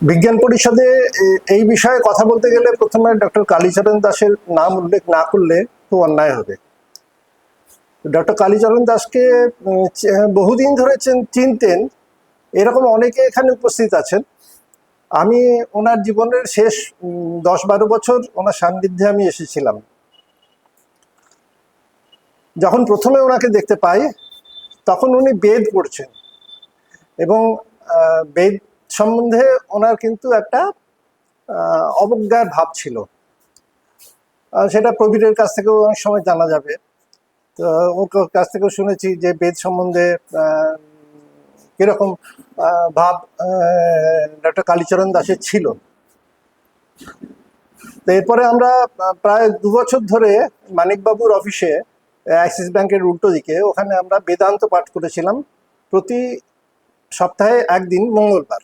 বিজ্ঞান পরিষদে এই বিষয়ে কথা বলতে গেলে প্রথমে ডক্টর কালীচরণ দাসের নাম উল্লেখ না করলে খুব অন্যায় হবে। ডক্টর কালীচরণ দাসকে বহুদিন ধরে চিনতেন এরকম অনেকে এখানে উপস্থিত আছেন। আমি ওনার জীবনের শেষ 10-12 বছর ওনার সান্নিধ্যে আমি এসেছিলাম। যখন প্রথমে ওনাকে দেখতে পাই তখন উনি বেদ পড়ছেন এবং বেদ সম্বন্ধে ওনার কিন্তু একটা অবজ্ঞার ভাব ছিল। সেটা প্রবীরের কাছ থেকেও অনেক সময় জানা যাবে। তো ওর কাছ থেকেও শুনেছি যে বেদ সম্বন্ধে কিরকম ভাব ডক্টর কালীচরণ দাসের ছিল। তো এরপরে আমরা প্রায় 2 বছর ধরে মানিকবাবুর অফিসে অ্যাক্সিস ব্যাংকের উল্টো দিকে ওখানে আমরা বেদান্ত পাঠ করেছিলাম প্রতি সপ্তাহে একদিন মঙ্গলবার।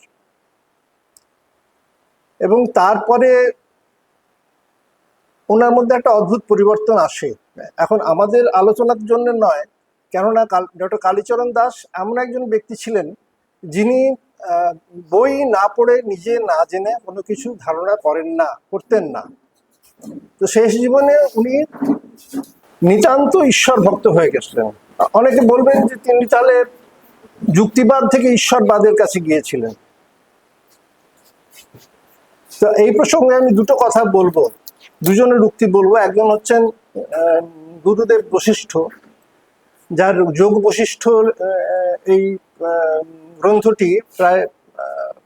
এবং তারপরে ওনার মধ্যে একটা অদ্ভুত পরিবর্তন আসে। এখন আমাদের আলোচনার জন্য নয়, কেননা ডক্টর কালীচরণ দাস এমন একজন ব্যক্তি ছিলেন যিনি বই না পড়ে নিজে না জেনে কোনো কিছু ধারণা করতেন না। তো শেষ জীবনে উনি নিতান্ত ঈশ্বর ভক্ত হয়ে গেছিলেন। অনেকে বলবেন যে তিনি তাহলে যুক্তিবাদ থেকে ঈশ্বরবাদের কাছে গিয়েছিলেন। তো এই প্রসঙ্গে আমি দুটো কথা বলবো, দুজনের উক্তি বলবো। একজন হচ্ছেন গুরুদেব বশিষ্ঠ, যার যোগ বশিষ্ঠ এই গ্রন্থটি প্রায়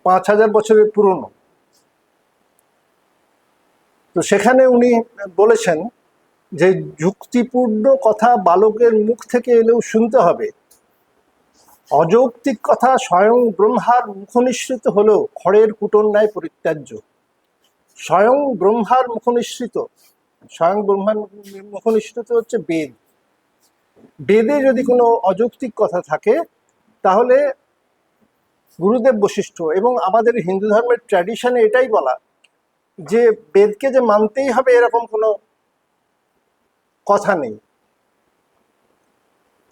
5000 বছরের পুরনো। তো সেখানে উনি বলেছেন যে যুক্তিপূর্ণ কথা বালকের মুখ থেকে এলেও শুনতে হবে, অযৌক্তিক কথা স্বয়ং ব্রহ্মার মুখনিসৃত হলেও খড়ের কুটোর ন্যায় পরিত্যাজ্য। স্বয়ং ব্রহ্মার মুখনিসৃত, স্বয়ং ব্রহ্মার মুখনিসৃত হচ্ছে বেদ। বেদে যদি কোনো অযৌক্তিক কথা থাকে তাহলে গুরুদেব বশিষ্ঠ এবং আমাদের হিন্দু ধর্মের ট্র্যাডিশনে এটাই বলা যে বেদকে যে মানতেই হবে এরকম কোনো কথা নেই।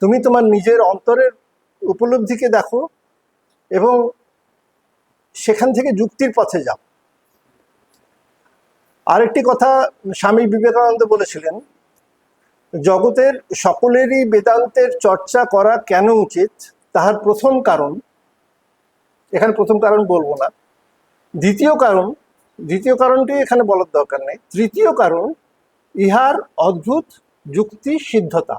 তুমি তোমার নিজের অন্তরের উপলব্ধিকে দেখো এবং সেখান থেকে যুক্তির পথে যাও। আরেকটি কথা স্বামী বিবেকানন্দ বলেছিলেন, জগতের সকলেরই বেদান্তের চর্চা করা কেন উচিত তাহার প্রথম কারণ, এখানে প্রথম কারণ বলবো না, দ্বিতীয় কারণটি এখানে বলার দরকার নেই, তৃতীয় কারণ ইহার অদ্ভুত যুক্তি সিদ্ধতা।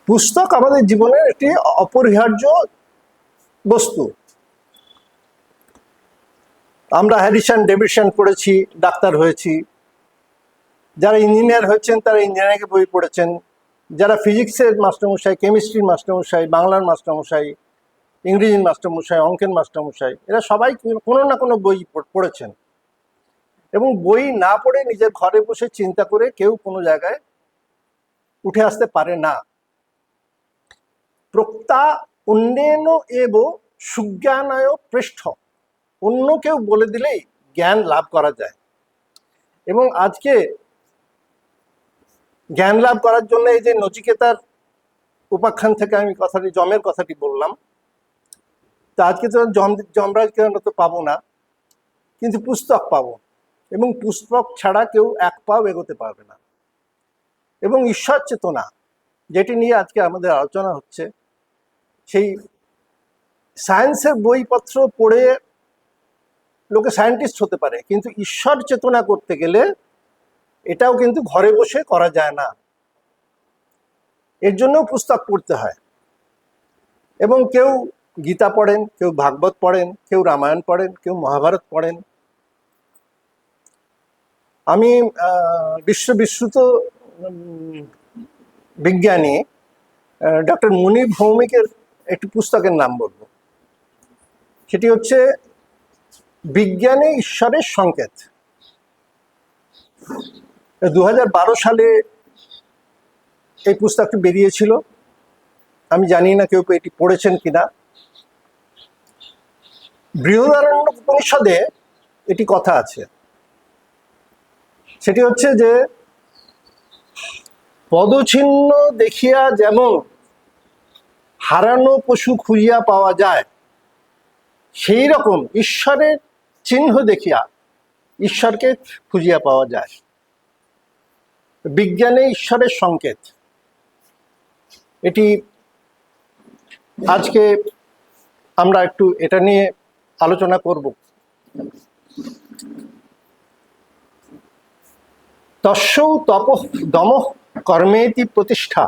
পুস্তক আমাদের জীবনের একটি অপরিহার্য বস্তু। আমরা হ্যারিসন ডেভিডসন পড়েছি, ডাক্তার হয়েছি। যারা ইঞ্জিনিয়ার হয়েছেন তারা ইঞ্জিনিয়ারিংয়ের বই পড়েছেন। যারা ফিজিক্সের মাস্টারমশাই, কেমিস্ট্রির মাস্টারমশাই, বাংলার মাস্টারমশাই, ইংরেজির মাস্টারমশাই, অঙ্কের মাস্টারমশাই, এরা সবাই কোনো না কোনো বই পড়েছেন। এবং বই না পড়ে নিজের ঘরে বসে চিন্তা করে কেউ কোনো জায়গায় উঠে আসতে পারে না। প্রক্তা অন্যেন এব সুজ্ঞানায় পৃষ্ঠ, অন্য কেউ বলে দিলেই জ্ঞান লাভ করা যায়। এবং আজকে জ্ঞান লাভ করার জন্য এই যে নচিকেতার উপাখ্যান থেকে আমি জমের কথাটি বললাম, তা আজকে তো যমরাজকে তো পাবো না, কিন্তু পুস্তক পাবো, এবং পুস্তক ছাড়া কেউ এক পাও এগোতে পারবে না। এবং ঈশ্বর চেতনা যেটি নিয়ে আজকে আমাদের আলোচনা হচ্ছে, সেই সায়েন্সের বইপত্র পড়ে লোকে সায়েন্টিস্ট হতে পারে, কিন্তু ঈশ্বর চেতনা করতে গেলে এটাও কিন্তু ঘরে বসে করা যায় না, এর জন্যও পুস্তক পড়তে হয়। এবং কেউ গীতা পড়েন, কেউ ভাগবত পড়েন, কেউ রামায়ণ পড়েন, কেউ মহাভারত পড়েন। আমি বিশ্ববিশ্রুত বিজ্ঞানী ডক্টর মুনির ভৌমিকের একটি পুস্তকের নাম বলবো, সেটি হচ্ছে বিজ্ঞানে ঈশ্বরের সংকেত। 2012 সালে এই পুস্তকটি বেরিয়েছিল। আমি জানি না কেউ এটি পড়েছেন কিনা। বৃহদারণ্যক উপনিষদে এটি কথা আছে, সেটি হচ্ছে যে পদচিহ্ন দেখিয়া যেমন হারানো পশু খুঁজিয়া পাওয়া যায়, সেই রকম ঈশ্বরের চিহ্ন দেখিয়া ঈশ্বরকে খুঁজিয়া পাওয়া যায়। বিজ্ঞানে ঈশ্বরের সংকেত, এটি আজকে আমরা একটু এটা নিয়ে আলোচনা করব। তস্যৌ তপঃ দমঃ কর্মেতি প্রতিষ্ঠা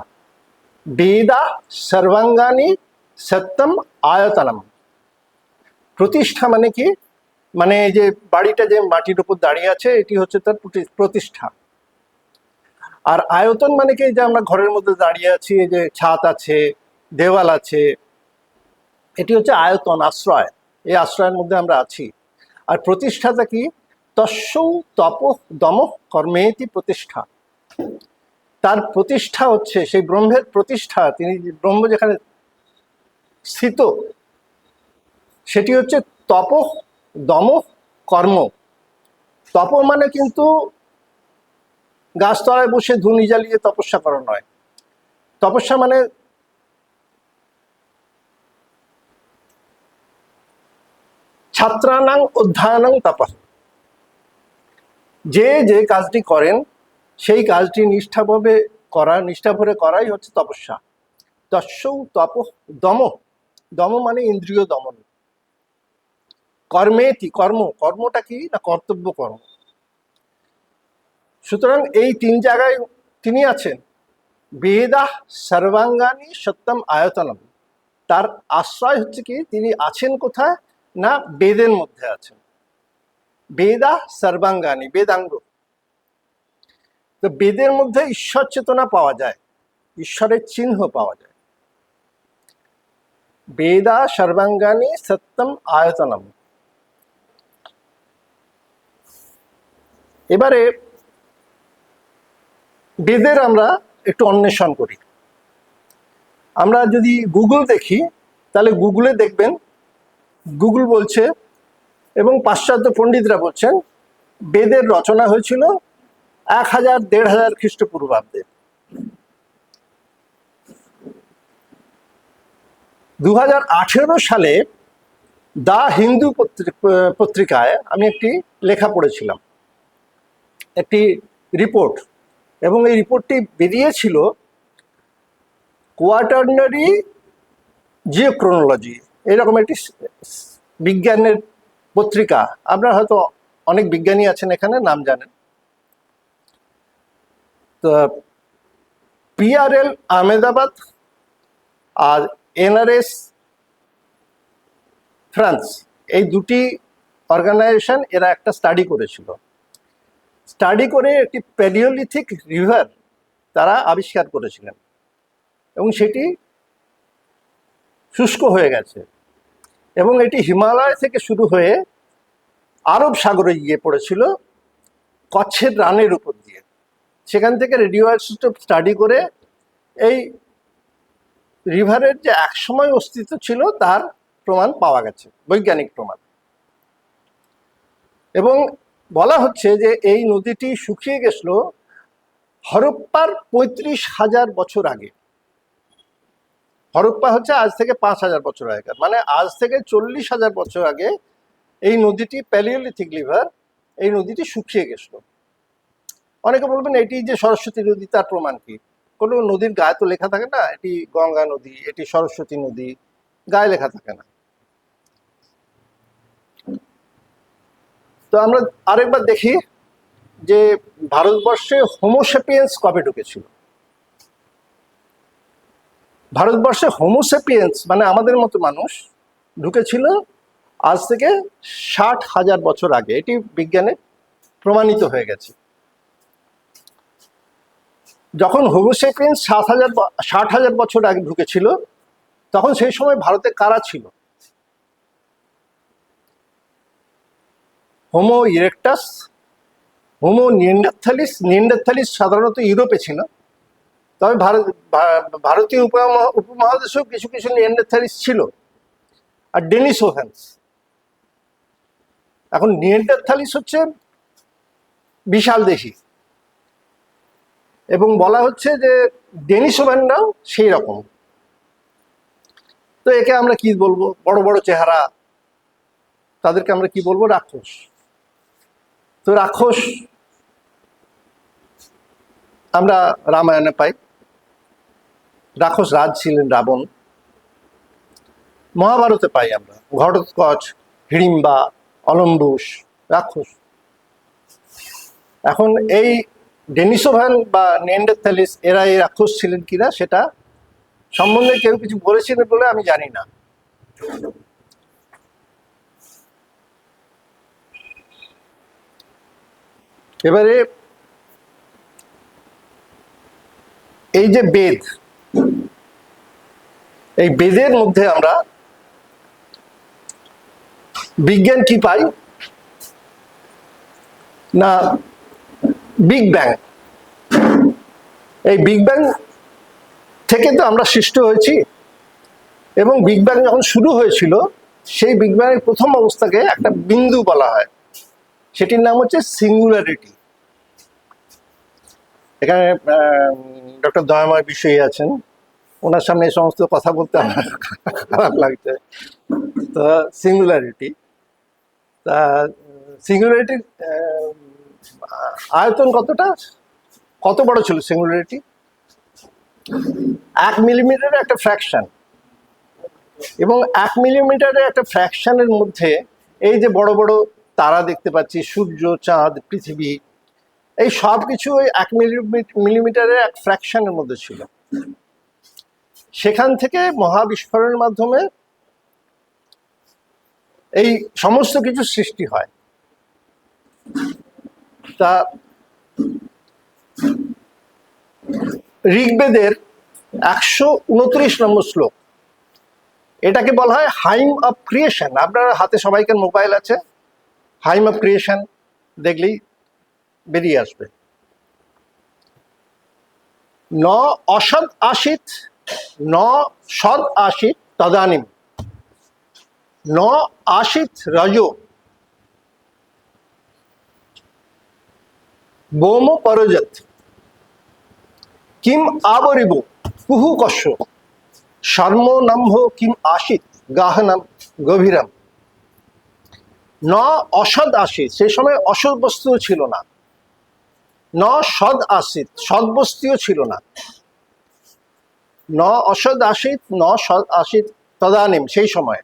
বেদা সর্বাঙ্গানি সত্যম আয়তনম। প্রতিষ্ঠা মানে কি? মানে এই যে বাড়িটা যে মাটির উপর দাঁড়িয়ে আছে, এটি হচ্ছে তার প্রতিষ্ঠা। আর আয়তন মানে কি? যে আমরা ঘরের মধ্যে দাঁড়িয়ে আছি, এই যে ছাদ আছে, দেওয়াল আছে, এটি হচ্ছে আয়তন, আশ্রয়। এই আশ্রয়ের মধ্যে আমরা আছি। আর প্রতিষ্ঠাটা কি? তস্যৌ তপঃ দমঃ কর্মেতি প্রতিষ্ঠা। তার প্রতিষ্ঠা হচ্ছে সেই ব্রহ্মের প্রতিষ্ঠা, তিনি ব্রহ্ম যেখানে স্থিত, সেটি হচ্ছে তপঃ দমঃ কর্ম। তপ মানে কিন্তু গাছতলায় বসে ধুনি জ্বালিয়ে তপস্যা করা নয়। তপস্যা মানে ছাত্রানাং অধ্যয়নং তপঃ। যে যে কাজটি করেন সেই কাজটি নিষ্ঠাভরে করাই হচ্ছে তপস্যা। তস্যৌ তপঃ দমঃ, দম মানে ইন্দ্রিয় দমন। কর্মেতি, কর্মটা কি না? কর্তব্য কর্ম। সুতরাং এই তিন জায়গায় তিনি আছেন। বেদাঃ সর্বাঙ্গানি সত্যম আয়তনম। তার আশ্রয় হচ্ছে কি? তিনি আছেন কোথায় না? বেদের মধ্যে আছেন। বেদাঃ সর্বাঙ্গানি, বেদাঙ্গ। তো বেদের মধ্যে ঈশ্বর চেতনা পাওয়া যায়, ঈশ্বরের চিহ্ন পাওয়া যায়। বেদা সর্বাঙ্গানি সত্যম আয়তনম। এবারে বেদের আমরা একটু অন্বেষণ করি। আমরা যদি গুগল দেখি, তাহলে গুগলে দেখবেন, গুগল বলছে এবং পাশ্চাত্য পণ্ডিতরা বলছেন বেদের রচনা হয়েছিল 1000-1500 খ্রিস্টপূর্বাব্দে। 2018 সালে দা হিন্দু পত্রিকায় আমি একটি লেখা পড়েছিলাম, একটি রিপোর্ট, এবং এই রিপোর্টটি বেরিয়েছিল কোয়াটার্নারি জিওক্রোনোলজি, এরকম একটি বিজ্ঞানের পত্রিকা। আপনারা হয়তো অনেক বিজ্ঞানী আছেন এখানে, নাম জানেন। তো পিআরএল আহমেদাবাদ আর এনআরএস ফ্রান্স, এই দুটি অর্গানাইজেশন এরা একটা স্টাডি করেছিল। স্টাডি করে একটি প্যালিওলিথিক রিভার তারা আবিষ্কার করেছিলেন, এবং সেটি শুষ্ক হয়ে গেছে, এবং এটি হিমালয় থেকে শুরু হয়ে আরব সাগরে গিয়ে পড়েছিল কচ্ছের রানের উপর দিয়ে। সেখান থেকে রেডিও আইসোটোপ স্টাডি করে এই রিভারের যে একসময় অস্তিত্ব ছিল তার প্রমাণ পাওয়া গেছে, বৈজ্ঞানিক প্রমাণ। এবং বলা হচ্ছে যে এই নদীটি শুকিয়ে গেছিল হরপ্পার 35,000 বছর আগে। হরপ্পা হচ্ছে আজ থেকে 5,000 বছর আগে, মানে আজ থেকে 40,000 বছর আগে এই নদীটি, প্যালিওলিথিক রিভার, এই নদীটি শুকিয়ে গেছিল। অনেকে বলবেন এটি যে সরস্বতী নদী, তার প্রমাণ কি? কোনো নদীর গায়ে তো লেখা থাকে না এটি গঙ্গা নদী, এটি সরস্বতী নদী, গায়ে লেখা থাকে না। তো আমরা আরেকবার দেখি যে ভারতবর্ষে হোমোসেপিয়েন্স কবে ঢুকেছিল। ভারতবর্ষে হোমোসেপিয়েন্স মানে আমাদের মতো মানুষ ঢুকেছিল আজ থেকে 60,000 বছর আগে। এটি বিজ্ঞানে প্রমাণিত হয়ে গেছে। যখন হোমোসেপিয়েন্স 60,000 বছর আগে ঢুকেছিল, তখন সেই সময় ভারতে কারা ছিল? Homo erectus, Homo neanderthalensis. Neanderthalensis সাধারণত ইউরোপে ছিল, তবে ভারতীয় উপমহাদেশেও কিছু কিছু নিয়েন্ডারথালিস ছিল। আর ডেনিসোভ্যান্স। এখন নিয়েন্ডারথালিস হচ্ছে বিশাল দেশি, এবং বলা হচ্ছে যে ডেনিসোভ্যানরাও সেই রকম। তো একে আমরা কি বলবো? বড় বড় চেহারা, তাদেরকে আমরা কি বলবো? রাক্ষস। তো রাক্ষস আমরা রামায়ণে পাই। রাক্ষস রাজ ছিলেন রাবণ। মহাভারতে পাই আমরা ঘটোৎকচ, হিড়িম্বা, অলম্বুস, রাক্ষস। এখন এই ডেনিসোভান বা নেন্ডারথ্যালিস এরা এই রাক্ষস ছিলেন কিনা সেটা সম্বন্ধে কেউ কিছু বলেছিলেন বলে আমি জানি না। এবারে এই যে বেদ, এই বেদের মধ্যে আমরা বিজ্ঞান কি পাই না? Big bang. এই বিগ ব্যাং থেকে তো আমরা সৃষ্টি হয়েছি, এবং বিগ ব্যাং যখন শুরু হয়েছিল সেই বিগ ব্যাংয়ের প্রথম অবস্থাকে একটা বিন্দু বলা হয়, সেটির নাম হচ্ছে সিঙ্গুলারিটি। এখানে ডক্টর দয়াময় বিষয়ী আছেন, ওনার সামনে এই সমস্ত কথা বলতে আমার খারাপ লাগছে। তো সিঙ্গুলারিটি, তা সিঙ্গুলারিটির আয়তন কত বড় ছিল সিঙ্গুলারিটি? 1 মিলিমিটারের একটা ফ্র্যাকশন, এবং 1 মিলিমিটারের একটা ফ্র্যাকশনের মধ্যে এই যে বড় বড় তারা দেখতে পাচ্ছি, সূর্য, চাঁদ, পৃথিবী, এই সব কিছু ওই 1 মিলিমিটারের এক ফ্র্যাকশনের মধ্যে ছিল। সেখান থেকে মহাবিস্ফোরণের মাধ্যমে এই সমস্ত কিছু সৃষ্টি হয়। তা ঋগ্বেদের 129 নম্বর শ্লোক, এটাকে বলা হয় হাইম অফ ক্রিয়েশন। আপনার হাতে সবাইকার মোবাইল আছে, হাইম অফ ক্রিয়েশন দেখলেই বেরিয়ে আসবে। ন অসৎ আসিত, ন সদ আসিত তদানিম, ন আসিত রজ, বোম পরজত, কিম আবরিব কুহু কস্য, শর্ম নম্ভ কিম আসিত গাহনাম গভীরম। ন অসৎ আসিত, সেই সময় অসৎ বস্তুও ছিল না। ন সদ আসিত, সৎ বস্তুও ছিল না। ন অসৎ আসিত, ন সৎ আসিত তদানিম, সেই সময়।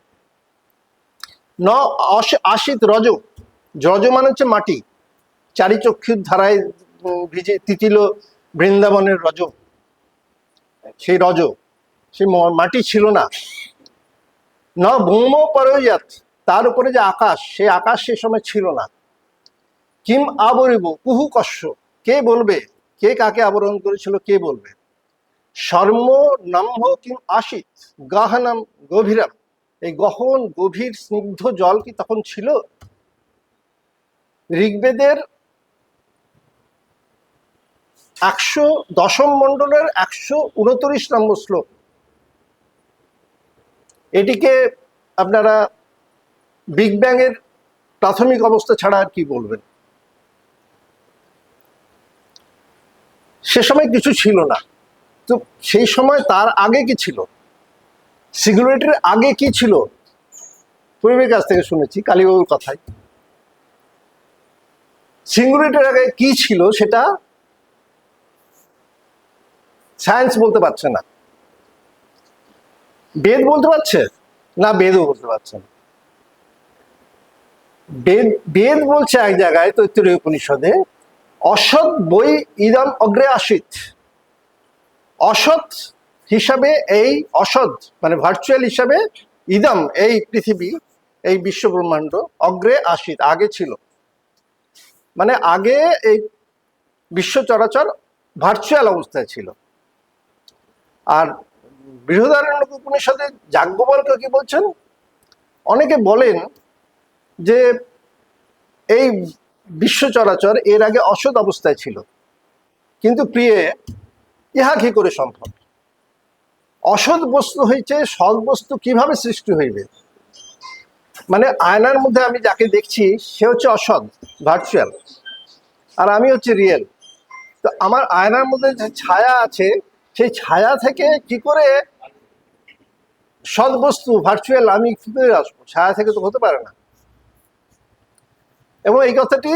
ন আসিত রজ, রজ মানে হচ্ছে মাটি, চারিচক্ষুর ধারায় ভিজে তিতিল বৃন্দাবনের রজ, সেই রজ, সেই মাটি ছিল না। ন ভৌম পরজাত, তার উপরে যে আকাশ, সেই আকাশ সে সময় ছিল না। কিম আবরিব কুহু কস্য, কে বলবে, কে কাকে আবরণ করেছিল কে বলবে। শর্ম নম্ভ কিম আসিত গহনম গভীরম, এই গহন গভীর স্নিগ্ধ জল কি তখন ছিল? ঋগ্বেদের 110 মণ্ডলের 129 নম্বর শ্লোক, এটিকে আপনারা বিগ ব্যাং এর প্রাথমিক অবস্থা ছাড়া আর কি বলবেন? সে সময় কিছু ছিল না। তো সেই সময় তার আগে কি ছিল? সিঙ্গুলারিটির আগে কি ছিল? পূর্বের কাছ থেকে শুনেছি, কালীবাবুর কথায়, সিঙ্গুলারিটির আগে কি ছিল সেটা সায়েন্স বলতে পারছে না। বেদ বলতে পারছে না, বেদও বলতে পারছে না। বেদ বলছে এক জায়গায় তৈত্তরীয় উপনিষদে, অসৎ বই ইদম অগ্রে আসিত, অসৎ হিসাবে এই অসৎ মানে ভার্চুয়াল হিসাবে ইদম এই পৃথিবী, এই বিশ্ব ব্রহ্মাণ্ড অগ্রে আসিত আগে ছিল, মানে আগে এই বিশ্ব চরাচর ভার্চুয়াল অবস্থায় ছিল। আর বৃহদারণ্যক উপনিষদে যাজ্ঞবল্ক্য কি বলছেন? অনেকে বলেন যে এই বিশ্ব চরাচর এর আগে অসৎ অবস্থায় ছিল, কিন্তু প্রিয়ে ইহা কি করে সম্ভব? অসৎ বস্তু হইছে সৎ বস্তু কিভাবে সৃষ্টি হইবে? মানে আয়নার মধ্যে আমি যাকে দেখছি সে হচ্ছে অসৎ, ভার্চুয়াল, আর আমি হচ্ছে রিয়েল। তো আমার আয়নার মধ্যে যে ছায়া আছে, সেই ছায়া থেকে কি করে সৎ বস্তু ভার্চুয়াল আমি কি করে আসবো, ছায়া থেকে তো হতে পারে না। এবং এই কথাটি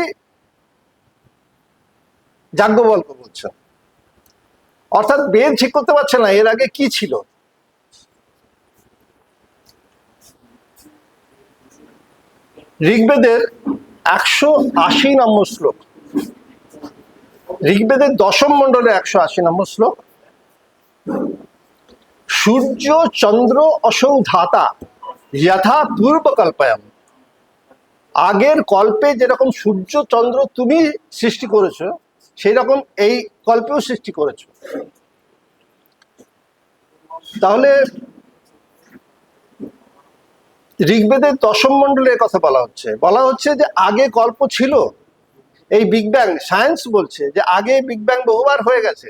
যাজ্ঞবল্ক্য বলছেন, অর্থাৎ বেদ ঠিক করতে পারছে না এর আগে কি ছিল। ঋগ্বেদের 180 নম্বর শ্লোক, ঋগ্বেদের 10ম মণ্ডলে 180 নম্বর শ্লোক, সূর্য চন্দ্র অসৌ ধাতা যথা পূর্বকল্পায়াম। আগের কল্পে যেরকম সূর্য চন্দ্র তুমি সৃষ্টি করেছো, সেই রকম এই কল্পেও সৃষ্টি করেছো। তাহলে ঋগ্বেদের 10ম মণ্ডলে কথা বলা হচ্ছে যে আগে কল্প ছিল। এই বিগ ব্যাং, সায়েন্স বলছে যে আগে বিগ ব্যাং বহুবার হয়ে গেছে।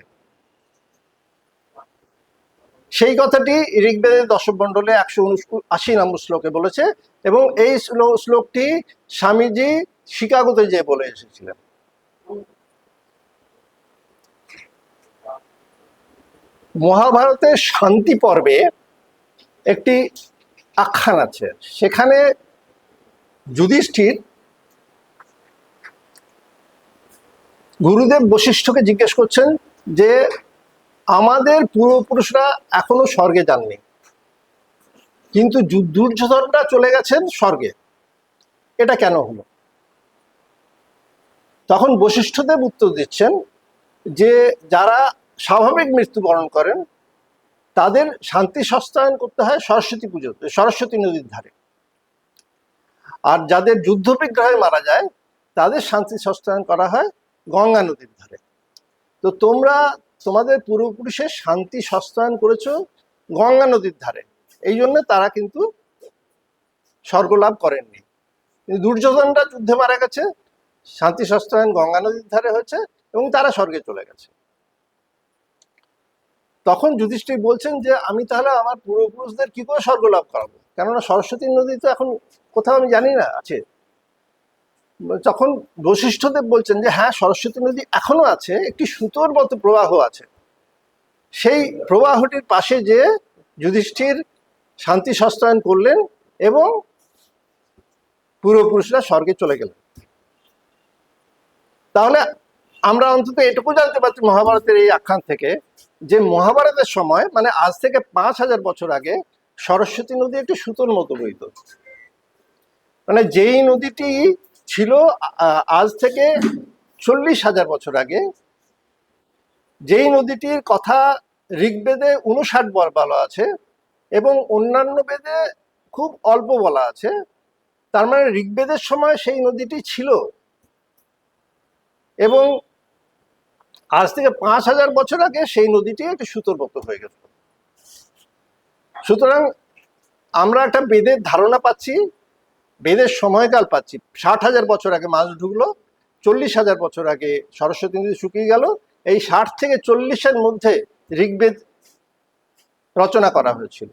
সেই কথাটি ঋগ্বেদের 10ম মণ্ডলে 180 নম্বর শ্লোকে বলেছে, এবং এই শ্লোকটি স্বামীজি শিকাগোতে যে বলে এসেছিলেন। মহাভারতের শান্তি পর্বে একটি আখ্যান আছে, সেখানে যুধিষ্ঠির গুরুদেব বশিষ্ঠকে জিজ্ঞেস করছেন যে আমাদের পূর্বপুরুষরা এখনো স্বর্গে যাননি, কিন্তু দুর্যোধনরা চলে গেছেন স্বর্গে, এটা কেন হলো? তখন বশিষ্ঠদেব উত্তর দিচ্ছেন যে যারা স্বাভাবিক মৃত্যুবরণ করেন তাদের শান্তি সস্তায়ন করতে হয় সরস্বতী পুজোতে, সরস্বতী নদীর ধারে। আর যাদের যুদ্ধ বিগ্রহে মারা যায় তাদের শান্তি সস্তায়ন করা হয় গঙ্গা নদীর ধারে। তো তোমরা তোমাদের পূর্বপুরুষের শান্তি সস্তায়ন করেছো গঙ্গা নদীর ধারে, এই জন্য তারা কিন্তু স্বর্গলাভ করেননি। কিন্তু দুর্যোধনরা যুদ্ধে মারা গেছে, শান্তি সস্তায়ন গঙ্গা নদীর ধারে হয়েছে এবং তারা স্বর্গে চলে গেছে। তখন যুধিষ্ঠির বলছেন যে আমি তাহলে আমার পূর্বপুরুষদের কি করে স্বর্গলাভ করাবো, কেননা সরস্বতী নদী তো এখন কোথাও আমি জানি না আছে। তখন বশিষ্ঠদেব বলছেন যে হ্যাঁ, সরস্বতী নদী এখনো আছে, একটি সুতোর মতো প্রবাহ আছে। সেই প্রবাহটির পাশে যে যুধিষ্ঠির শান্তি সস্তায়ন করলেন এবং পূর্বপুরুষরা স্বর্গে চলে গেলেন। তাহলে আমরা অন্তত এটুকু জানতে পারছি মহাভারতের এই আখ্যান থেকে যে মহাভারতের সময়, মানে আজ থেকে 5000 বছর আগে, সরস্বতী নদী একটি সুতোর মতো বইত। মানে যেই নদীটি ছিল আজ থেকে 40,000 বছর আগে, যেই নদীটির কথা ঋগ্বেদে 59 বার বলা আছে এবং অন্যান্য বেদে খুব অল্প বলা আছে, তার মানে ঋগ্বেদের সময় সেই নদীটি ছিল এবং আজ থেকে 5000 বছর আগে সেই নদীটি একটি সুতোর মতো হয়ে গেছে। সুতরাং আমরা একটা বেদের ধারণা পাচ্ছি, বেদের সময়কাল পাচ্ছি। 60,000 বছর আগে মাছ ঢুকলো, 40,000 বছর আগে সরস্বতী নদী শুকিয়ে গেল, এই 60 থেকে 40-এর মধ্যে ঋগ্বেদ রচনা করা হয়েছিল।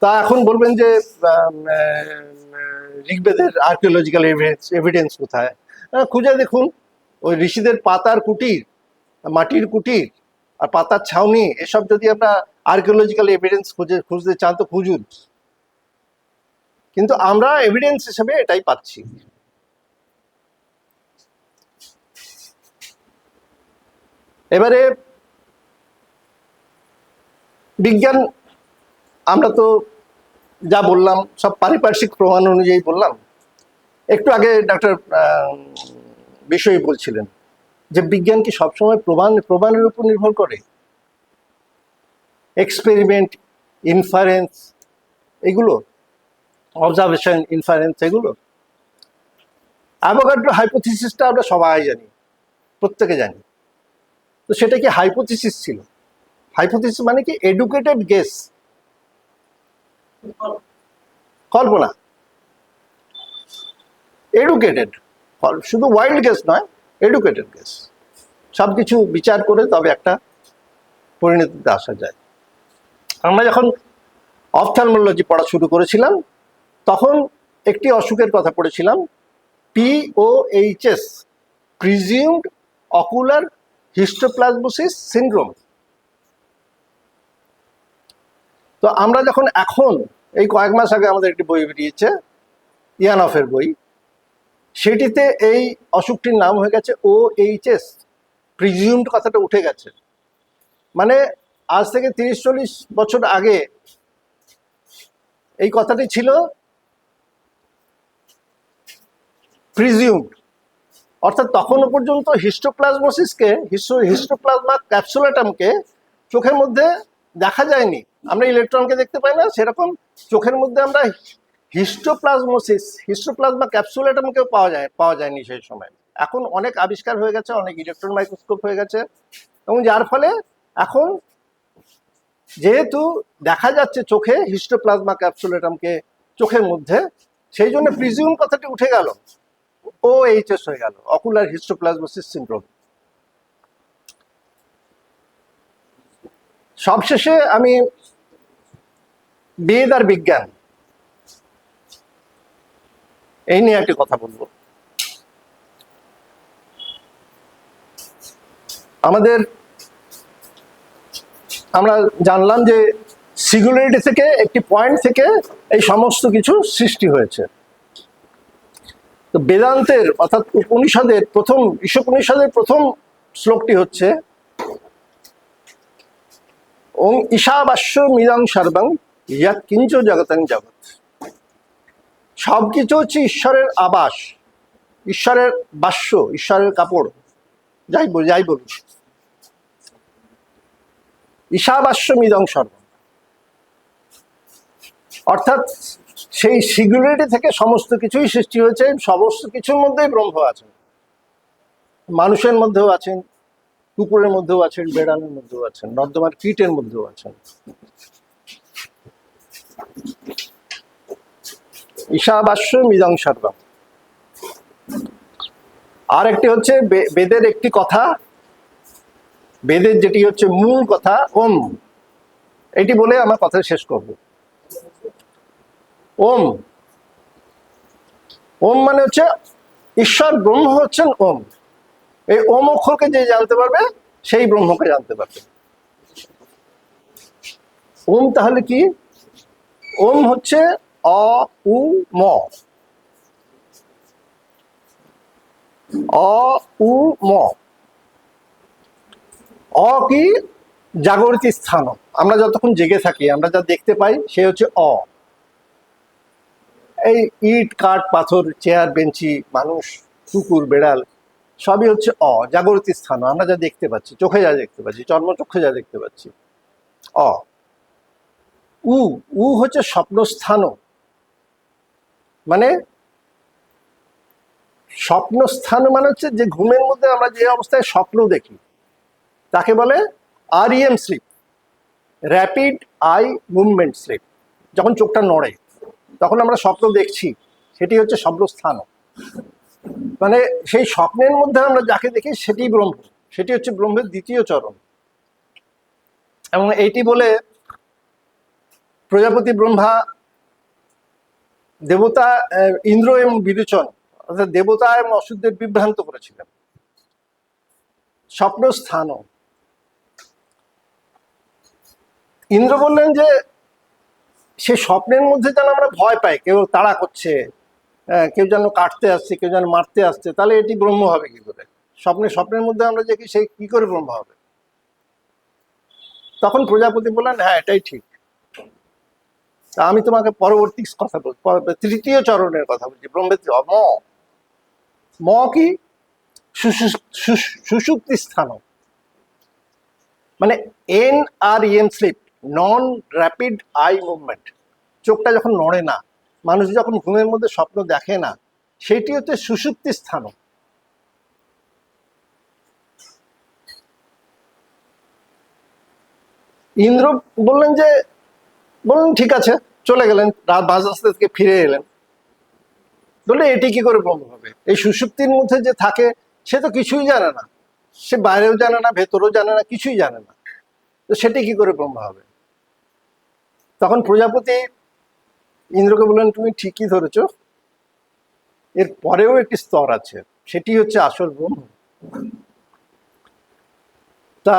তা এখন বলবেন যে ঋগ্বেদের আর্কিওলজিক্যাল এভিডেন্স কোথায়? খুঁজে দেখুন, ওই ঋষিদের পাতার কুটির, মাটির কুটির আর পাতার ছাউনি, এসব যদি আমরা আর্কিওলজিক্যাল এভিডেন্স খুঁজতে চান তো খুঁজুন। কিন্তু আমরা এভিডেন্স হিসেবে এটাই পাচ্ছি। এবারে বিজ্ঞান, আমরা তো যা বললাম সব পারিপার্শ্বিক প্রমাণ অনুযায়ী বললাম। একটু আগে ডক্টর বিষয় বলছিলেন যে বিজ্ঞান কি সবসময় প্রমাণের উপর নির্ভর করে? এক্সপেরিমেন্ট, ইনফারেন্স, এগুলো অবজারভেশন, ইনফারেন্স, এগুলো। অ্যাভোগাড্রো হাইপোথিসিসটা আমরা সবাই জানি, প্রত্যেকে জানি। তো সেটা কি হাইপোথিসিস ছিল? হাইপোথিসিস মানে কি? এডুকেটেড গেস, কল্পনা। এডুকেটেড, শুধু ওয়াইল্ড গেস নয়, এডুকেটেড গেস। সব কিছু বিচার করে তবে একটা পরিণতিতে আসা যায়। আমরা যখন অপথ্যালমোলজি পড়া শুরু করেছিলাম তখন একটি অসুখের কথা পড়েছিলাম, POHS, presumed ocular histoplasmosis syndrome. তো আমরা যখন এখন এই কয়েক মাস আগে আমাদের একটি বই বেরিয়েছে, ইয়ানফের বই, সেটিতে এই অসুখটির নাম হয়ে গেছে OHS, প্রিজিউমড কথাটা উঠে গেছে। মানে আজ থেকে 30-40 বছর আগে এই কথাটি ছিল প্রিজিউমড, অর্থাৎ তখনও পর্যন্ত হিস্টোপ্লাজমোসিসকে, হিস্টোপ্লাজমা ক্যাপসুলেটামকে চোখের মধ্যে দেখা যায়নি। আমরা ইলেকট্রনকে দেখতে পাই না, সেরকম চোখের মধ্যে আমরা হিস্টোপ্লাজমা ক্যাপসুলেটামকেও পাওয়া যায়নি সেই সময়। এখন অনেক আবিষ্কার হয়ে গেছে, অনেক ইলেকট্রন মাইক্রোস্কোপ হয়ে গেছে, এবং যার ফলে এখন যেহেতু দেখা যাচ্ছে চোখে হিস্টোপ্লাজমা ক্যাপসুলেটামকে চোখের মধ্যে, সেই জন্য প্রিজিউম কথাটি উঠে গেল, OHS হয়ে গেল, অকুলার হিস্টোপ্লাজমোসিস সিনড্রোম। সবশেষে আমি বেদ আর বিজ্ঞান এই নিয়ে একটি কথা বলবো। আমরা জানলাম যে সিঙ্গুলারিটি থেকে, একটি পয়েন্ট থেকে এই সমস্ত কিছু সৃষ্টি হয়েছে। তো বেদান্তের অর্থাৎ উপনিষদের প্রথম, ঈশোপনিষদের প্রথম শ্লোকটি হচ্ছে ওং ঈশাবাস্য মিদং সর্বং ইয়াৎ কিঞ্চ জগতং জগৎ। সবকিছু হচ্ছে ঈশ্বরের আবাস, ঈশ্বরের বাস্য, ঈশ্বরের কাপড়, যাই বলুন। ঈশাবাস্য মিদং সর্বং, অর্থাৎ সেই সিঙ্গুলারিটি থেকে সমস্ত কিছুই সৃষ্টি হয়েছে। সমস্ত কিছুর মধ্যেই ব্রহ্ম আছেন, মানুষের মধ্যেও আছেন, কুকুরের মধ্যেও আছেন, বেড়ালের মধ্যেও আছেন, নর্দমার কীটের মধ্যেও আছেন। ঈশাবাস্য মিদং সর্বং। আর একটি হচ্ছে বেদের একটি কথা, বেদের যেটি হচ্ছে মূল কথা, ওম। এটি বলে আমার কথা শেষ করব। ওম, ওম মানে হচ্ছে ঈশ্বর, ব্রহ্ম হচ্ছেন ওম। এই ওম অক্ষরকে যে জানতে পারবে সেই ব্রহ্মকে জানতে পারবে। ওম তাহলে কি? ওম হচ্ছে অ উ ম। অ উ ম। অ কি? জাগরিত স্থান। আমরা যতক্ষণ জেগে থাকি আমরা যা দেখতে পাই সে হচ্ছে অ। এই ইট, কাঠ, পাথর, চেয়ার, বেঞ্চি, মানুষ, কুকুর, বেড়াল সবই হচ্ছে অ, জাগরিত স্থান। আমরা যা দেখতে পাচ্ছি, চোখে যা দেখতে পাচ্ছি, চর্মচক্ষে যা দেখতে পাচ্ছি, অ। উ, উ হচ্ছে স্বপ্নস্থান। মানে স্বপ্নস্থান মানে হচ্ছে যে ঘুমের মধ্যে আমরা যে অবস্থায় স্বপ্ন দেখি তাকে বলে REM sleep, rapid eye movement sleep. যখন চোখটা নড়ে তখন আমরা স্বপ্ন দেখছি, সেটি হচ্ছে স্বপ্নস্থান। মানে সেই স্বপ্নের মধ্যে আমরা যাকে দেখি সেটি ব্রহ্ম, সেটি হচ্ছে ব্রহ্মের দ্বিতীয় চরণ। এবং এইটি বলে প্রজাপতি ব্রহ্মা, দেবতা ইন্দ্র এবং বিরোচন, অর্থাৎ দেবতা এবং অসুরদের বিভ্রান্ত করেছিলেন। স্বপ্নস্থান। ইন্দ্র বললেন যে সে স্বপ্নের মধ্যে যেন আমরা ভয় পাই, কেউ তাড়া করছে, কেউ যেন কাটতে আসছে, কেউ যেন মারতে আসছে, তাহলে এটি ব্রহ্ম হবে কি করে? স্বপ্নের মধ্যে আমরা দেখি, সে কি করে ব্রহ্ম হবে? তখন প্রজাপতি বললেন হ্যাঁ এটাই ঠিক। তা আমি তোমাকে পরবর্তী কথা বলছি, তৃতীয় চরণের কথা বলছি, ব্রহ্মের ম। ম কি? সুষুপ্তি স্থান। মানে NREM স্লিপ, নন র্যাপিড আই মুভমেন্ট। চোখটা যখন নড়ে না, মানুষ যখন ঘুমের মধ্যে স্বপ্ন দেখে না, সেটি হচ্ছে সুষুপ্তি স্থান। ইন্দ্র বললেন ঠিক আছে, চলে গেলেন, রাত রাস্তা থেকে ফিরে এলেন, বললে এটি কি করে ব্রহ্ম হবে? এই সুষুপ্তির মধ্যে যে থাকে সে তো কিছুই জানে না, সে বাইরেও জানে না, ভেতরেও জানে না, কিছুই জানে না, তো সেটি কি করে ব্রহ্ম হবে? তখন প্রজাপতি ইন্দ্রকে বললেন তুমি ঠিকই ধরেছ, এর পরেও একটি স্তর আছে, সেটি হচ্ছে আসল ব্রহ্ম। তা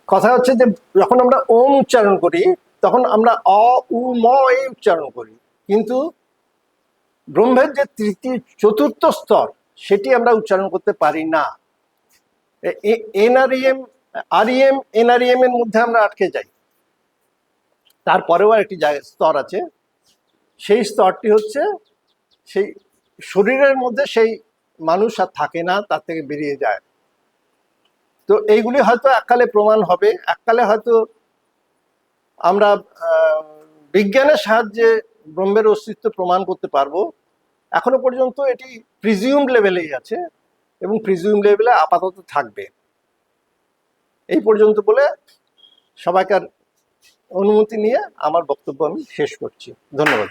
কথা হচ্ছে যে যখন আমরা ওম উচ্চারণ করি তখন আমরা অ উ ম এই উচ্চারণ করি, কিন্তু ব্রহ্মের যে তৃতীয় চতুর্থ স্তর সেটি আমরা উচ্চারণ করতে পারি না। এনআরইএম আরইএম এনআরইএম এর মধ্যে আমরা আটকে যাই। তারপরেও একটি স্তর আছে, সেই স্তরটি হচ্ছে সেই শরীরের মধ্যে সেই মানুষ আর থাকে না, তার থেকে বেরিয়ে যায়। তো এইগুলি হয়তো এককালে প্রমাণ হবে, এককালে হয়তো আমরা বিজ্ঞানের সাহায্যে ব্রহ্মের অস্তিত্ব প্রমাণ করতে পারবো। এখনো পর্যন্ত এটি প্রিজিউম লেভেলেই আছে এবং প্রিজিউম লেভেলে আপাতত থাকবে। এই পর্যন্ত বলে সবাইকার অনুমতি নিয়ে আমার বক্তব্য আমি শেষ করছি। ধন্যবাদ।